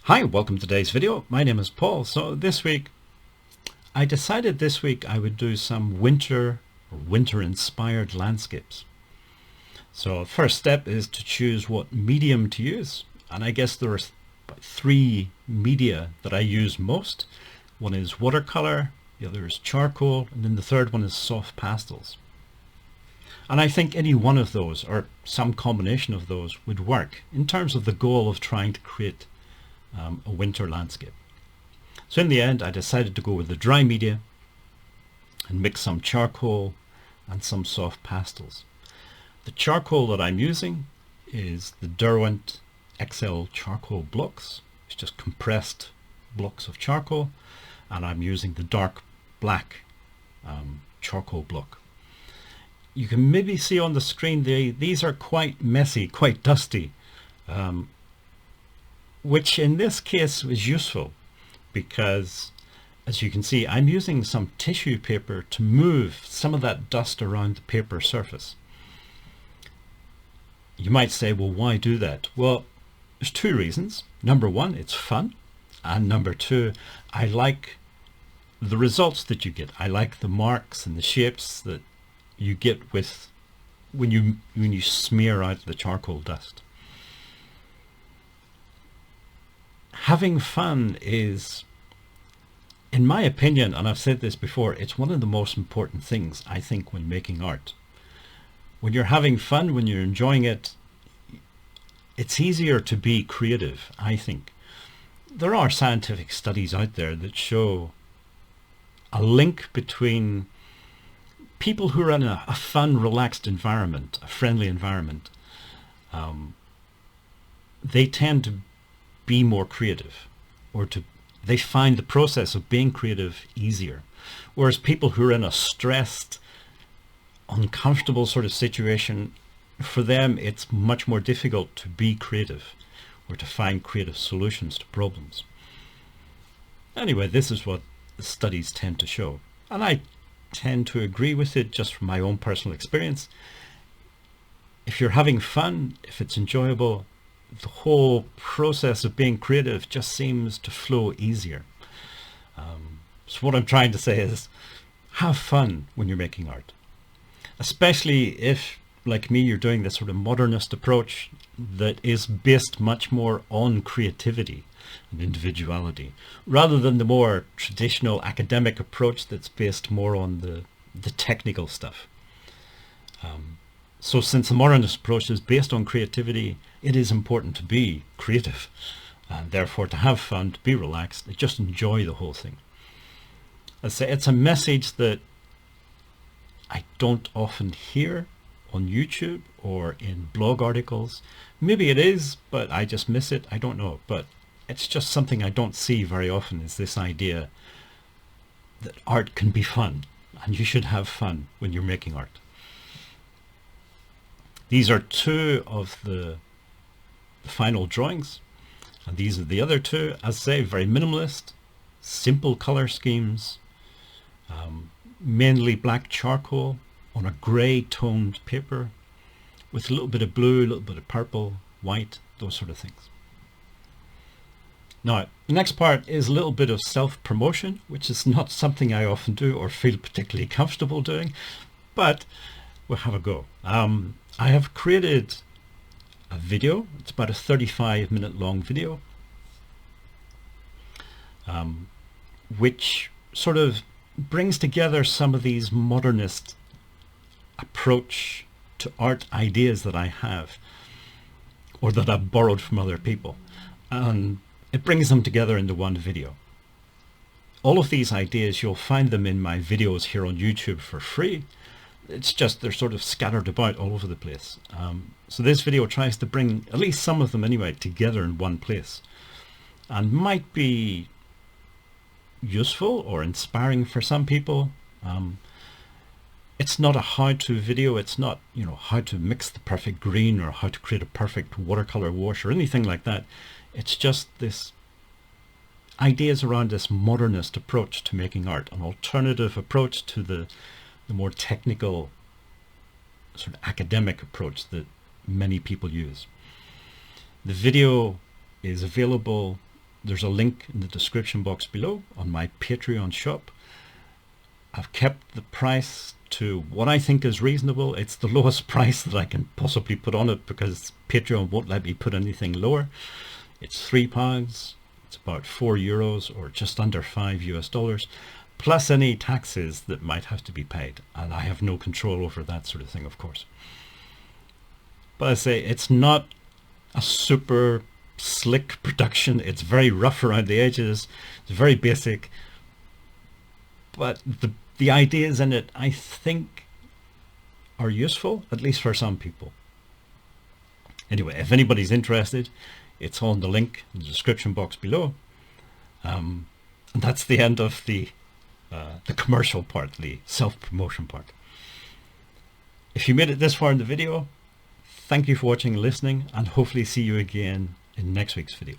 Hi, welcome to today's video. My name is Paul. So this week, I decided I would do some winter or winter-inspired landscapes. So first step is to choose what medium to use. And I guess there are three media that I use most. One is watercolor, the other is charcoal, and then the third one is soft pastels. And I think any one of those or some combination of those would work in terms of the goal of trying to create a winter landscape. So in the end, I decided to go with the dry media and mix some charcoal and some soft pastels. The charcoal that I'm using is the Derwent XL charcoal blocks. It's just compressed blocks of charcoal, and I'm using the dark black charcoal block. You can maybe see on the screen these are quite messy, quite dusty, which in this case was useful because, as you can see, I'm using some tissue paper to move some of that dust around the paper surface. You might say, well, why do that? Well, there's two reasons. Number one, it's fun. And number two, I like the results that you get. I like the marks and the shapes that you get with when you smear out the charcoal dust. Having fun is, in my opinion, and I've said this before, it's one of the most important things, I think, when making art. When you're having fun, when you're enjoying it, it's easier to be creative, I think. There are scientific studies out there that show a link between people who are in a fun, relaxed environment, a friendly environment. They tend to be more creative, or they find the process of being creative easier. Whereas people who are in a stressed, uncomfortable sort of situation, for them it's much more difficult to be creative or to find creative solutions to problems. Anyway, this is what the studies tend to show, and I tend to agree with it just from my own personal experience. If you're having fun, if it's enjoyable, the whole process of being creative just seems to flow easier. So what I'm trying to say is, have fun when you're making art. Especially if, like me, you're doing this sort of modernist approach that is based much more on creativity and individuality, rather than the more traditional academic approach that's based more on the technical stuff. So since the modernist approach is based on creativity, it is important to be creative, and therefore to have fun, to be relaxed, to just enjoy the whole thing. I say it's a message that I don't often hear on YouTube or in blog articles. Maybe it is, but I just miss it. I don't know, but it's just something I don't see very often, is this idea that art can be fun and you should have fun when you're making art. These are two of the final drawings, and these are the other two. As I say, very minimalist, simple color schemes, mainly black charcoal on a grey toned paper with a little bit of blue, a little bit of purple, white, those sort of things. Now, the next part is a little bit of self-promotion, which is not something I often do or feel particularly comfortable doing, but we'll have a go. I have created a video. It's about a 35-minute long video, which sort of brings together some of these modernist approach to art ideas that I have, or that I've borrowed from other people, and it brings them together into one video. All of these ideas, you'll find them in my videos here on YouTube for free. It's just they're sort of scattered about all over the place. So this video tries to bring at least some of them anyway together in one place, and might be useful or inspiring for some people. It's not a how-to video. It's not, how to mix the perfect green or how to create a perfect watercolor wash or anything like that. It's just this ideas around this modernist approach to making art, an alternative approach to the more technical sort of academic approach that many people use. The video is available there's a link in the description box below on my Patreon shop. I've kept the price to what I think is reasonable. It's the lowest price that I can possibly put on it because Patreon won't let me put anything lower. It's £3. It's about €4 or just under $5 plus any taxes that might have to be paid. And I have no control over that sort of thing, of course. But I say it's not a super slick production. It's very rough around the edges. It's very basic. But the ideas in it, I think, are useful, at least for some people. Anyway, if anybody's interested, it's on the link in the description box below. And that's the end of the commercial part, the self-promotion part. If you made it this far in the video, thank you for watching and listening, and hopefully see you again in next week's video.